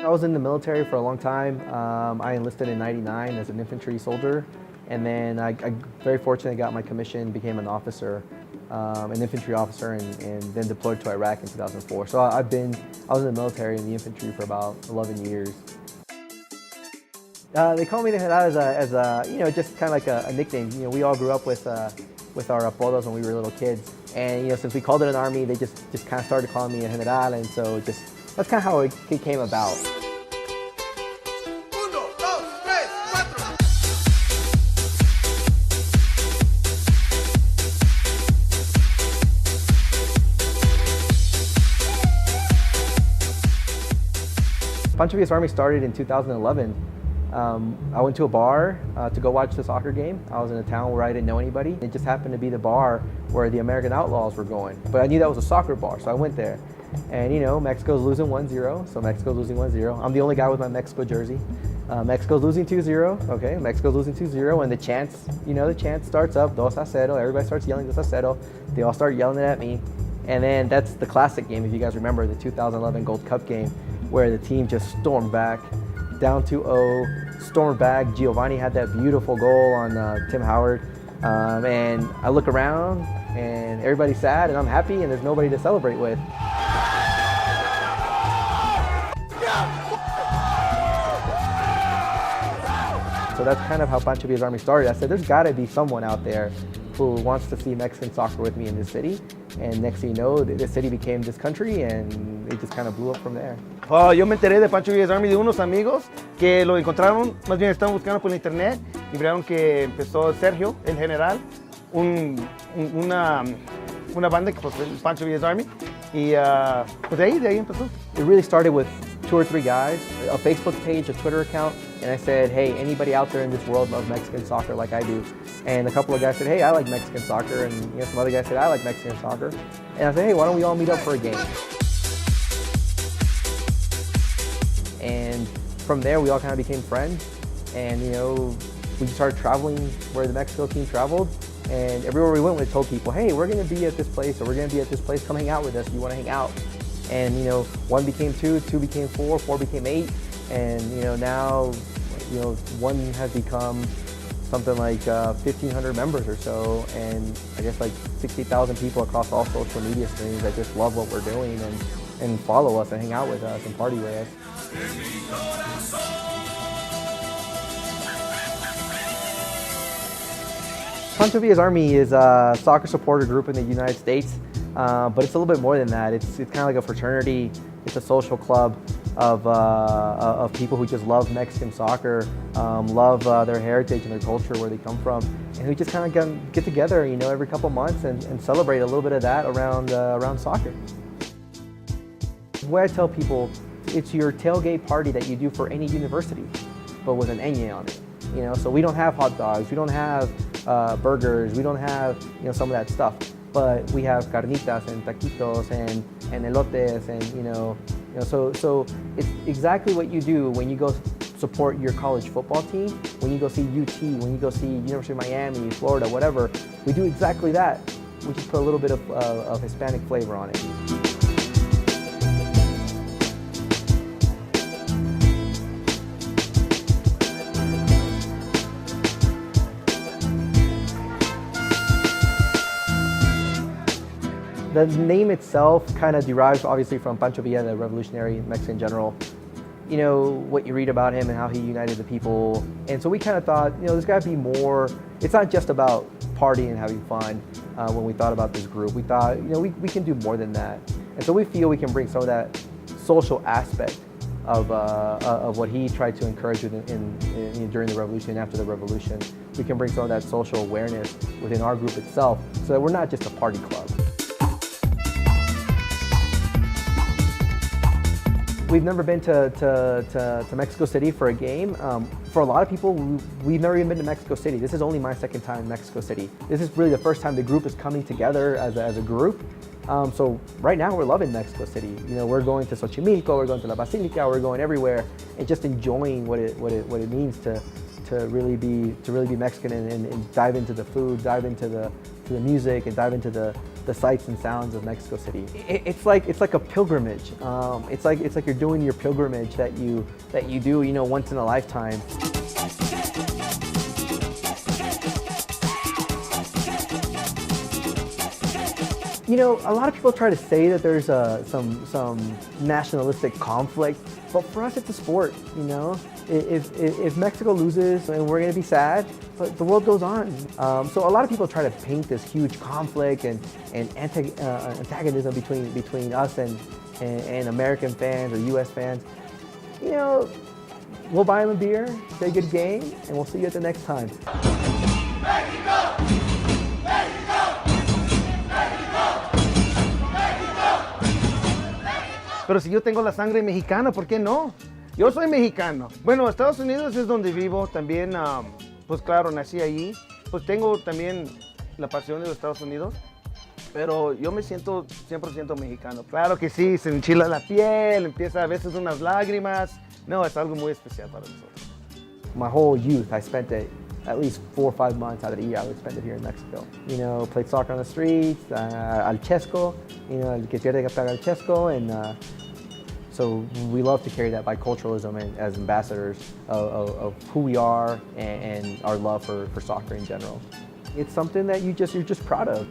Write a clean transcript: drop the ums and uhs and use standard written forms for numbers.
I was in the military for a long time. I enlisted in '99 as an infantry soldier, and then I very fortunately got my commission, became an officer, an infantry officer, and then deployed to Iraq in 2004. So I was in the military in the infantry for about 11 years. They call me the General as a just kind of like a nickname. You know, we all grew up with our apodos when we were little kids, and since we called it an army, they just kind of started calling me a General, and so that's kind of how it came about. Pancho Villa's Army started in 2011. I went to a bar to go watch the soccer game. I was in a town where I didn't know anybody. It just happened to be the bar where the American Outlaws were going. But I knew that was a soccer bar, so I went there. And Mexico's losing 1-0, so Mexico's losing 1-0. I'm the only guy with my Mexico jersey. Mexico's losing 2-0, okay, Mexico's losing 2-0, and the chants, the chant starts up, 2-0, everybody starts yelling 2-0. They all start yelling at me. And then that's the classic game, if you guys remember, the 2011 Gold Cup game, where the team just stormed back, down 2-0, stormed back. Giovanni had that beautiful goal on Tim Howard. And I look around, and everybody's sad, and I'm happy, and there's nobody to celebrate with. So that's kind of how Pancho Villa's Army started. I said, there's got to be someone out there who wants to see Mexican soccer with me in this city. And next thing you know, this city became this country, and it just kind of blew up from there. Yo me enteré de Pancho Villa's Army de unos amigos que lo encontraron, más bien estaban buscando por internet y vieron que empezó Sergio, el general, una banda que pues Pancho Villa's Army, y pues de ahí empezó. It really started with 2 or 3 guys, a Facebook page, a Twitter account, and I said, hey, anybody out there in this world loves Mexican soccer like I do? And a couple of guys said, hey, I like Mexican soccer, and some other guys said, I like Mexican soccer. And I said, hey, why don't we all meet up for a game? And from there, we all kind of became friends, and we started traveling where the Mexico team traveled, and everywhere we went, we told people, hey, we're going to be at this place, or we're going to be at this place, come hang out with us, you want to hang out. And 1 became 2, 2 became 4, 4 became 8, and now one has become something like 1,500 members or so, and I guess like 60,000 people across all social media streams that just love what we're doing and follow us and hang out with us and party with us. Pancho Villa's Army is a soccer supporter group in the United States, but it's a little bit more than that. It's kind of like a fraternity. It's a social club of people who just love Mexican soccer, love their heritage and their culture, where they come from, and who just kind of get together, every couple months and celebrate a little bit of that around soccer. The way I tell people, it's your tailgate party that you do for any university, but with an ñ on it. So we don't have hot dogs, we don't have burgers, we don't have some of that stuff, but we have carnitas and taquitos and elotes and so it's exactly what you do when you go support your college football team, when you go see UT, when you go see University of Miami, Florida, whatever. We do exactly that. We just put a little bit of Hispanic flavor on it. The name itself kind of derives obviously from Pancho Villa, the revolutionary Mexican general. What you read about him and how he united the people. And so we kind of thought, there's got to be more. It's not just about partying and having fun. When we thought about this group, we thought, we can do more than that. And so we feel we can bring some of that social aspect of what he tried to encourage during the revolution and after the revolution. We can bring some of that social awareness within our group itself, so that we're not just a party club. We've never been to Mexico City for a game. For a lot of people, we've never even been to Mexico City. This is only my second time in Mexico City. This is really the first time the group is coming together as a group. So right now we're loving Mexico City. We're going to Xochimilco, we're going to La Basilica, we're going everywhere, and just enjoying what it means to really be Mexican and dive into the food, dive into the to the music and dive into the sights and sounds of Mexico City. It's like a pilgrimage. It's like you're doing your pilgrimage that you do, you know, once in a lifetime. You know, a lot of people try to say that there's some nationalistic conflict, but for us it's a sport, you know? If Mexico loses, and we're gonna be sad, but the world goes on. So a lot of people try to paint this huge conflict and antagonism between us and American fans or US fans. You know, we'll buy them a beer, say good game, and we'll see you at the next time. Mexico! Pero si yo tengo la sangre mexicana, ¿por qué no? Yo soy mexicano. Bueno, Estados Unidos es donde vivo también, pues claro, nací allí. Pues tengo también la pasión de los Estados Unidos, pero yo me siento 100% mexicano. Claro que sí, se enchila la piel, empieza a veces unas lágrimas. No, es algo muy especial para nosotros. My whole youth, I spent it at least 4 or 5 months out of the year. I would spend it here in Mexico. You know, played soccer on the streets, al chesco, you know, el que pierde que paga al chesco, and so we love to carry that biculturalism and as ambassadors of who we are and our love for soccer in general. It's something that you're just proud of.